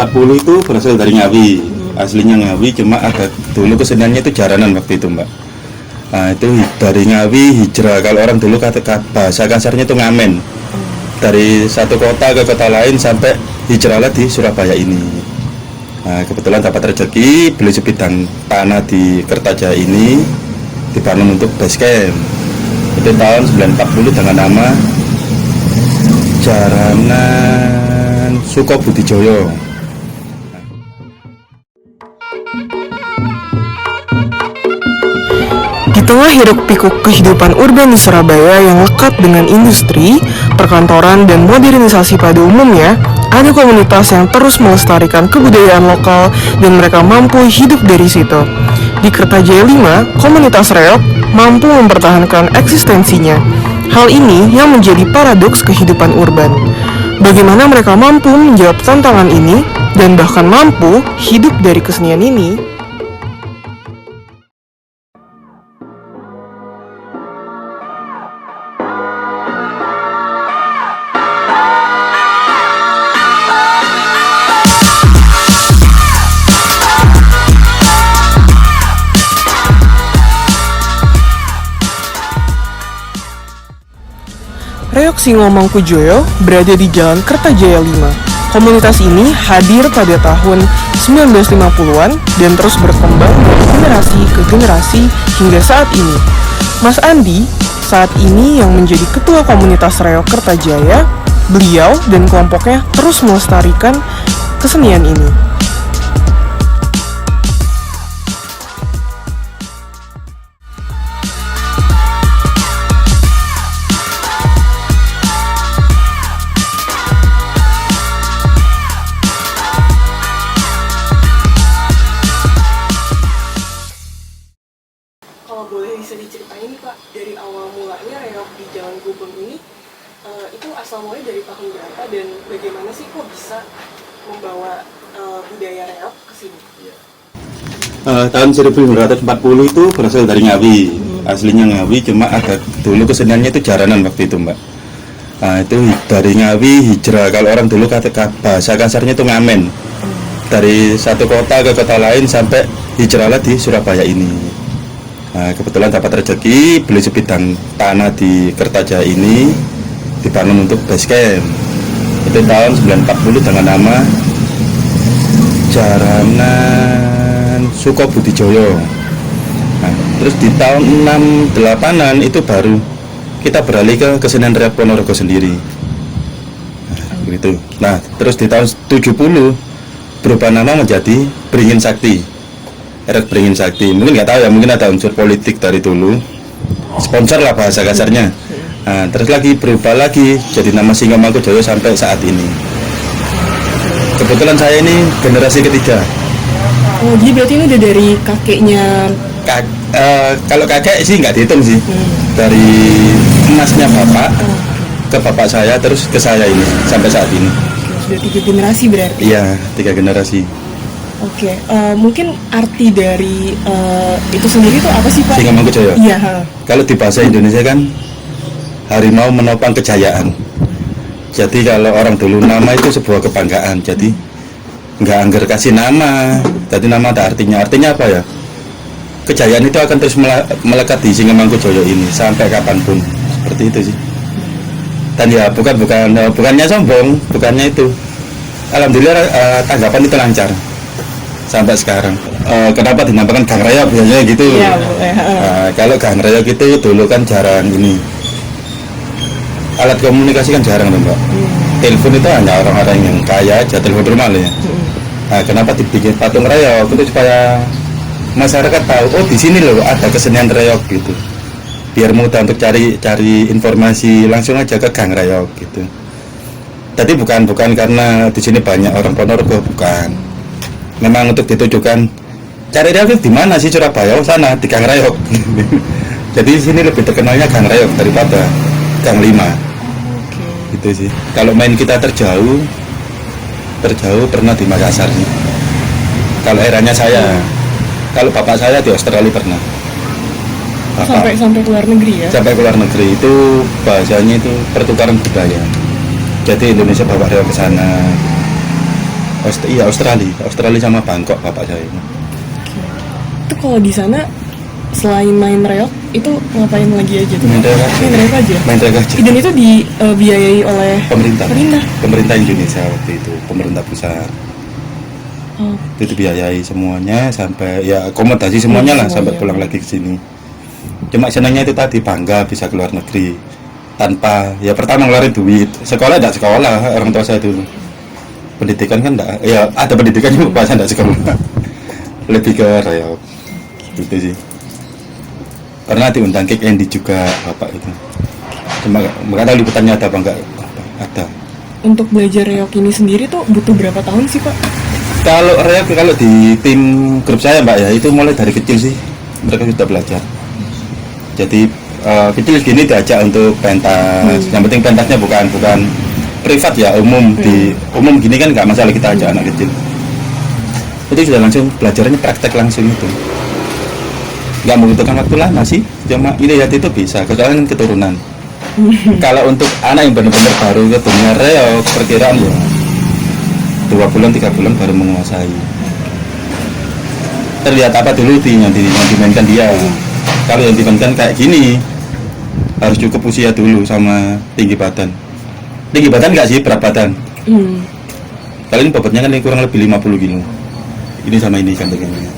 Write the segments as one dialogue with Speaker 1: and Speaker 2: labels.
Speaker 1: 1940 itu berasal dari Ngawi. Aslinya Ngawi, cuma ada dulu keseniannya itu jaranan waktu itu, Mbak. Nah, itu dari Ngawi hijrah. Kalau orang dulu kata bahasa kasarnya itu ngamen. Dari satu kota ke kota lain sampai hijrahlah di Surabaya ini. Nah, kebetulan dapat rezeki beli sebidang tanah di Kertajaya ini, dibangun untuk base camp. Itu tahun 1940 dengan nama Jaranan Sukobudijoyo.
Speaker 2: Di tengah hiruk-pikuk kehidupan urban di Surabaya yang lekat dengan industri, perkantoran, dan modernisasi pada umumnya, ada komunitas yang terus melestarikan kebudayaan lokal dan mereka mampu hidup dari situ. Di Kertajaya 5, komunitas reok mampu mempertahankan eksistensinya. Hal ini yang menjadi paradoks kehidupan urban. Bagaimana mereka mampu menjawab tantangan ini dan bahkan mampu hidup dari kesenian ini? Reok Singo Mangkujoyo berada di Jalan Kertajaya 5. Komunitas ini hadir pada tahun 1950-an dan terus berkembang dari generasi ke generasi hingga saat ini. Mas Andi saat ini yang menjadi ketua komunitas Reok Kertajaya, beliau dan kelompoknya terus melestarikan kesenian ini. Kalau boleh bisa diceritain nih Pak, dari awal mulanya reok di Jalan Gubeng ini itu asal mulanya dari tahun berapa dan bagaimana sih kok bisa membawa budaya reok ke sini?
Speaker 1: Tahun 1940 itu berasal dari Ngawi. Aslinya Ngawi, cuma ada dulu keseniannya itu jaranan waktu itu, Mbak. Nah, itu dari Ngawi hijrah. Kalau orang dulu kata bahasa kasarnya itu ngamen. Dari satu kota ke kota lain sampai hijrahlah di Surabaya ini. Nah, kebetulan dapat rezeki beli sebidang tanah di Kertajaya ini, dibangun untuk base camp. Itu tahun 1940 dengan nama Jaranan Sukobudijoyo. Nah, terus di tahun 68-an itu baru kita beralih ke kesenian reok Ponorogo sendiri. Nah, begitu. Nah, terus di tahun 70 berubah nama menjadi Beringin Sakti. Reok Beringin Sakti. Mungkin nggak tahu ya, mungkin ada unsur politik dari dulu. Sponsor lah bahasa kasarnya. Nah, terus lagi berubah lagi jadi nama Singo Mangkujoyo sampai saat ini. Kebetulan saya ini generasi ketiga.
Speaker 2: Oh, jadi berarti ini udah dari kakeknya?
Speaker 1: Kalau kakek sih nggak dihitung sih. Dari emasnya bapak ke bapak saya terus ke saya ini sampai saat ini.
Speaker 2: Sudah 3 generasi berarti?
Speaker 1: Iya, 3 generasi.
Speaker 2: Oke, mungkin arti dari itu sendiri itu apa sih Pak?
Speaker 1: Singo Mangkujoyo?
Speaker 2: Iya.
Speaker 1: Kalau di bahasa Indonesia kan harimau menopang kejayaan. Jadi kalau orang dulu nama itu sebuah kebanggaan. Jadi nggak angger kasih nama. Jadi nama ada artinya. Artinya apa ya? Kejayaan itu akan terus melekat di Singo Mangkujoyo ini sampai kapanpun. Seperti itu sih. Dan ya bukannya sombong, bukannya itu. Alhamdulillah tanggapan itu lancar sampai sekarang. Kenapa dinamakan Gang Reok biasanya gitu?
Speaker 2: Iya,
Speaker 1: kalau Gang Reok itu dulu kan jarang ini. Alat komunikasi kan jarang tuh, Mbak. Telepon itu hanya orang-orang yang kaya aja, telepon rumah ya. Nah, kenapa dibikin patung reok? Itu supaya masyarakat tahu, oh di sini loh ada kesenian reok gitu. Biar mudah untuk cari informasi, langsung aja ke Gang Reok gitu. Jadi bukan karena di sini banyak orang Ponorogo, bukan. Memang untuk ditujukan cari reok di mana sih Surabaya? Oh sana di Gang Reok. Jadi di sini lebih terkenalnya Gang Reok daripada Gang 5. Gitu sih. Kalau main kita terjauh pernah di Makassar sih. Kalau eranya saya. Kalau bapak saya di Australia pernah.
Speaker 2: Sampai ke luar negeri ya?
Speaker 1: Sampai ke luar negeri, itu bahasanya itu pertukaran budaya. Jadi Indonesia bawa reok ke sana. Iya, Australia sama Bangkok bapak saya.
Speaker 2: Itu kalau di sana selain main reok itu ngapain lagi aja tuh?
Speaker 1: Main reok aja.
Speaker 2: Main reok aja. Dan itu dibiayai oleh
Speaker 1: pemerintah Indonesia waktu itu, pemerintah pusat. Itu dibiayai semuanya sampai ya akomodasi semuanya lah sampai pulang lagi ke sini. Cuma senangnya itu tadi bangga bisa keluar negeri tanpa ya pertama ngeluarin duit. Sekolah enggak sekolah orang tua saya itu. Pendidikan kan enggak, ya ada pendidikan cuma bahasa enggak sekolah. Lebih ke reok. Gitu sih. Karena diundang Kick Andy juga bapak itu. Cuma nggak tahu liputannya ada apa enggak. Ada.
Speaker 2: Untuk belajar reok ini sendiri tuh butuh berapa tahun sih Pak?
Speaker 1: Kalau reok kalau di tim grup saya mbak ya itu mulai dari kecil sih mereka sudah belajar. Jadi kecil gini diajak untuk pentas. Yang penting pentasnya bukan privat ya, umum. Di umum gini kan nggak masalah kita ajak anak kecil. Itu sudah langsung belajarnya praktek langsung itu. Nggak membutuhkan waktu lama sih, cuma ini lihat itu bisa, kecuali keturunan. Kalau untuk anak yang benar-benar baru ke dunia reok, perkiraan ya 2 bulan 3 bulan baru menguasai. Terlihat apa dulu yang dimainkan dia. Kalau yang dimainkan kayak gini harus cukup usia dulu sama tinggi badan. Tinggi badan nggak sih, berat badan. Kali ini bobotnya kan kurang lebih 50 kilo. Ini sama ini kan begini.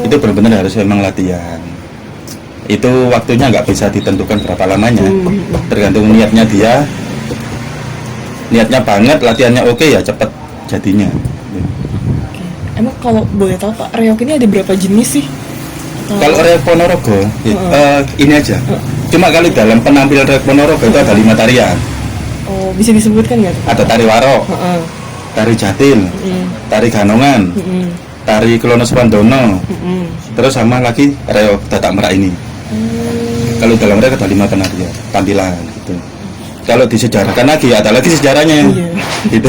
Speaker 1: Itu benar-benar harus memang latihan. Itu waktunya nggak bisa ditentukan berapa lamanya, tergantung niatnya dia. Niatnya banget, latihannya oke ya cepet jadinya.
Speaker 2: Emang kalau boleh tahu Pak, reok ini ada berapa jenis sih?
Speaker 1: Kalau reok Ponorogo ini aja. Cuma kalau dalam penampilan reok Ponorogo itu ada 5 tarian.
Speaker 2: Oh, bisa disebutkan nggak?
Speaker 1: Ada tari Warok, tari Jatil, tari Ganongan, tari Klonos Wandono, terus sama lagi reok Datak Merak ini. Kalau dalam reok ada 5 penarian tampilan gitu. Kalau disejarahkan lagi ada lagi sejarahnya gitu.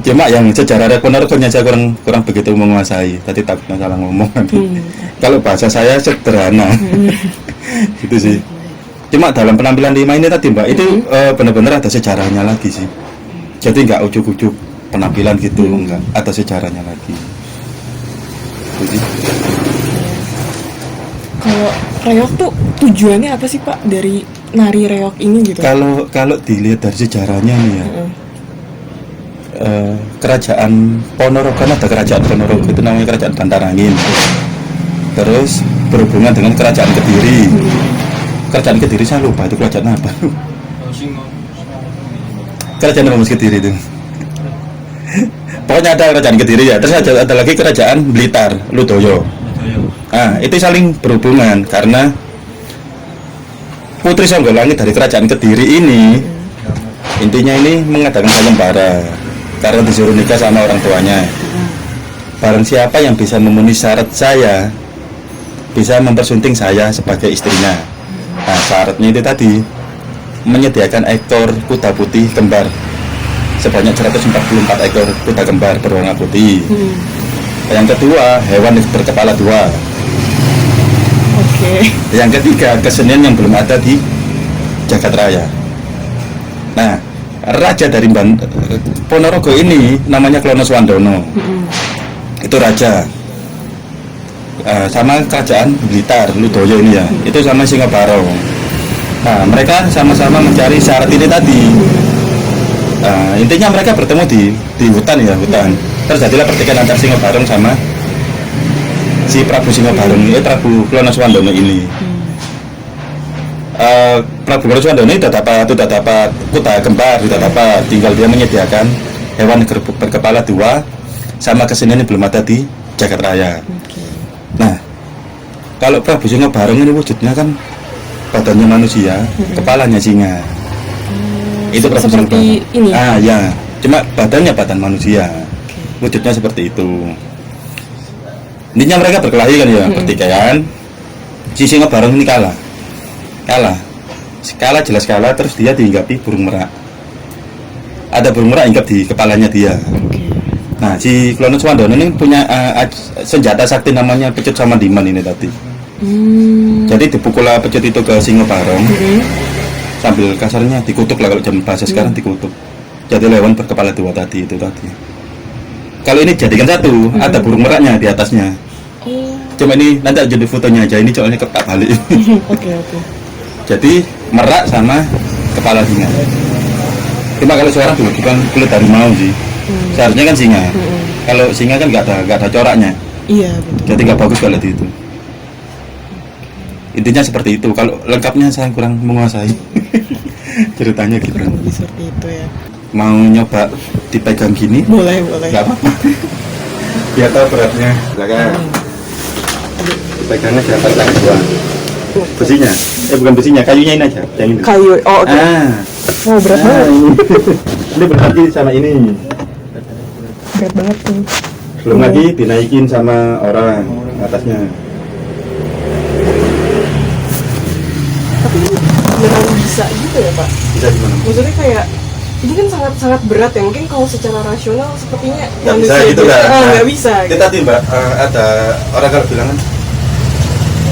Speaker 1: Cuma yang sejarah reok Ponorogo saya kurang begitu menguasai. Tadi takutnya salah ngomong. Kalau bahasa saya sederhana. Gitu sih. Cuma dalam penampilan 5 ini tadi mbak itu benar-benar ada sejarahnya lagi sih. Jadi nggak ujuk-ujuk penampilan gitu, enggak, ada sejarahnya lagi. Jadi kalau
Speaker 2: reok tuh tujuannya apa sih Pak dari nari reok ini gitu?
Speaker 1: Kalau dilihat dari sejarahnya nih ya, kerajaan Ponorogo kan ada kerajaan Ponorogo itu namanya kerajaan Bantarangin. Terus berhubungan dengan kerajaan Kediri. Kerajaan Kediri saya lupa itu kerajaan apa. Kerajaan apa Kediri itu? Pokoknya ada kerajaan Kediri ya. Terus ada lagi kerajaan Blitar, Ludoyo. Nah, itu saling berhubungan karena Putri Songgolangit dari kerajaan Kediri ini intinya ini mengadakan sayembara karena disuruh nikah sama orang tuanya. Barang siapa yang bisa memenuhi syarat saya bisa mempersunting saya sebagai istrinya. Nah, syaratnya itu tadi menyediakan ekor kuda putih kembar sebanyak 144 ekor kuda kembar berwarna putih. Yang kedua, hewan berkepala 2. Yang ketiga, kesenian yang belum ada di Jagat Raya. Nah, raja dari Ponorogo ini namanya Klonos Wandono. Itu raja. Sama kerajaan Blitar, Ludoyo ini ya. Itu sama Singobarong. Nah, mereka sama-sama mencari syarat ini tadi. Intinya mereka bertemu di hutan ya, hutan. Terjadilah pertikaian antar Singobarong sama si Prabu Singobarong ini, Prabu Klonos Wandono ini. Prabu Klonos Wandono ini sudah dapat kuda kembar, sudah dapat, tinggal dia menyediakan hewan berkepala 2 sama kesenian yang belum ada di Jagat Raya. Nah, kalau Prabu Singobarong ini wujudnya kan badannya manusia, kepalanya singa. Itu Prabu
Speaker 2: seperti ini.
Speaker 1: Ya, cuma badannya badan manusia. Wujudnya seperti itu. Intinya mereka berkelahi kan ya, pertikaian. Si Singobarong ini kalah, jelas kalah. Terus dia dihinggapi burung merak. Ada burung merak hinggap di kepalanya dia. Nah, si Klonos Wandono ini punya senjata sakti namanya pecut sama diman ini tadi. Jadi dipukul pecut itu ke Singobarong, sambil kasarnya dikutuk lah kalau jam bahasa sekarang dikutuk. Jatilewan berkepala dua tadi itu tadi. Kalau ini jadikan satu, ada burung meraknya di atasnya. Cuma ini nanti jadi fotonya aja, ini soalnya kepak balik.
Speaker 2: Oke.
Speaker 1: Jadi merak sama kepala singa. Cuma kalau suara dulu bukan kulit harimau sih. Seharusnya kan singa. Kalau singa kan nggak ada coraknya.
Speaker 2: Iya, betul.
Speaker 1: Jadi nggak bagus kalau itu. Intinya seperti itu. Kalau lengkapnya saya kurang menguasai. Ceritanya gitu.
Speaker 2: Kurang lebih seperti itu ya.
Speaker 1: Mau nyoba dipegang gini?
Speaker 2: Boleh.
Speaker 1: Nggak apa-apa. Biar tahu beratnya. Silakan. Pegangnya siapa tak dua. Besinya? Bukan besinya, kayunya ini aja. Yang ini.
Speaker 2: Kayu. Oh, oke. Oh, berat banget.
Speaker 1: Ini berat lagi sama ini.
Speaker 2: Berat banget tuh.
Speaker 1: Belum lagi dinaikin sama orang atasnya.
Speaker 2: Tapi ini beneran bisa gitu ya, Pak?
Speaker 1: Bisa gimana?
Speaker 2: Maksudnya kayak ini kan sangat berat ya. Mungkin kalau secara rasional sepertinya
Speaker 1: Nggak bisa gitu kan?
Speaker 2: nggak bisa.
Speaker 1: Kita tadi Mbak, ada orang kalau bilang kan,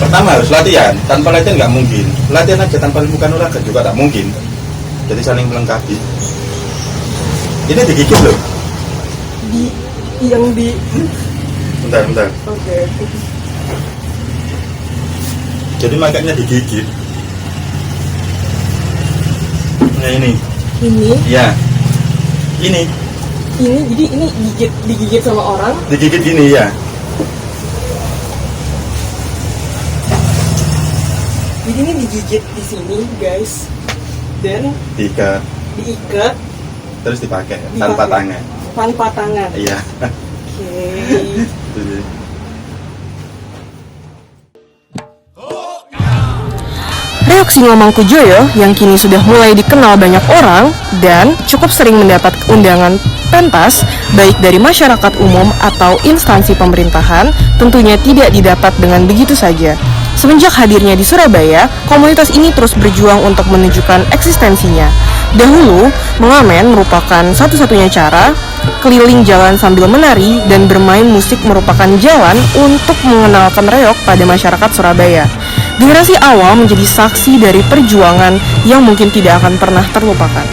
Speaker 1: pertama harus latihan. Tanpa latihan nggak mungkin. Latihan aja tanpa ilmu kanuragan juga nggak mungkin. Jadi saling melengkapi. Ini digigit loh. Bentar.
Speaker 2: Oke.
Speaker 1: Jadi makanya digigit. Nah ini.
Speaker 2: Ini
Speaker 1: Ya. Ini
Speaker 2: jadi ini digigit sama orang.
Speaker 1: digigit gini ya.
Speaker 2: Jadi ini digigit di sini, guys. Dan diikat
Speaker 1: Terus dipakai tanpa tangan.
Speaker 2: Tanpa tangan.
Speaker 1: Iya.
Speaker 2: Oke. Reoksingel Mangkujoyo yang kini sudah mulai dikenal banyak orang dan cukup sering mendapat undangan pentas baik dari masyarakat umum atau instansi pemerintahan tentunya tidak didapat dengan begitu saja. Semenjak hadirnya di Surabaya, komunitas ini terus berjuang untuk menunjukkan eksistensinya. Dahulu, mengamen merupakan satu-satunya cara, keliling jalan sambil menari dan bermain musik merupakan jalan untuk mengenalkan reok pada masyarakat Surabaya. Generasi awal menjadi saksi dari perjuangan yang mungkin tidak akan pernah terlupakan.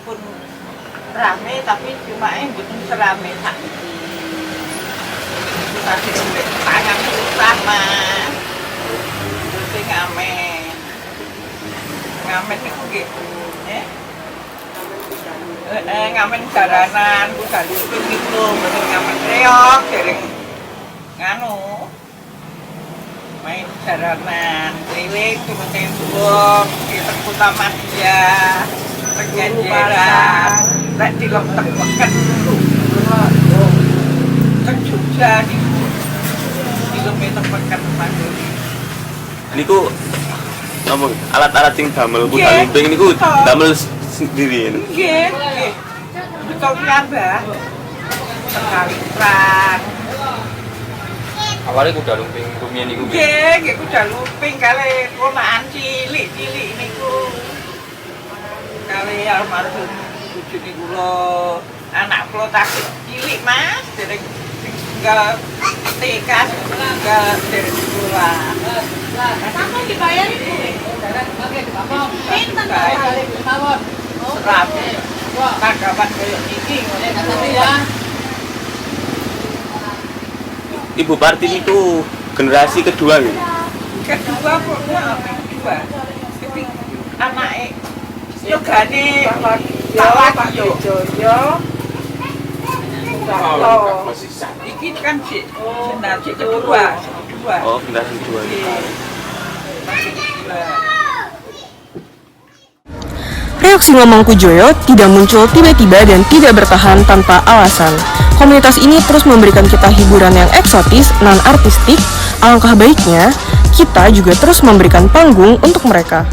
Speaker 3: Pun rame tapi cuma bukan serame tak iki. Kita sing tangan susah mah. Sing ngamen iku nggih. Ngamen jaranan ku gak lucu gitu, mending ngamen reok dereng nganu. Main jaranan, keliling cuma tembok, di utama dia. Perjanjian, tak dilem-temekan kan Jogja di dilem-temekan
Speaker 4: Ini ku apa alat-alat yang damel ku lumping ini ku damel sendiri ini.
Speaker 3: Nggih, nggih. Betul piyambak. Sekali perang.
Speaker 4: Awalnya kuda lumping rumiyin niku.
Speaker 3: Nggih, kuda lumping kali ponakan cilik-cilik niku. Kali almarhum bojone kula, anak kula tasik cilik Mas, dereng tinggal TK, tinggal dereng sekolah.
Speaker 5: Sama dibayar Ibu. Oke, Bapak. Pinten mawon.
Speaker 3: Serame. Tanggapan koyo iki ngono
Speaker 5: Ya.
Speaker 4: Ibu Partin itu generasi kedua gitu.
Speaker 3: Kedua pokoknya kedua. Tapi anake yogane Pak Joyo. Iki kan generasi kedua.
Speaker 4: Oh, generasi kedua.
Speaker 2: Reoksingel Mangkujoyo tidak muncul tiba-tiba dan tidak bertahan tanpa alasan. Komunitas ini terus memberikan kita hiburan yang eksotis, non-artistik. Alangkah baiknya, kita juga terus memberikan panggung untuk mereka.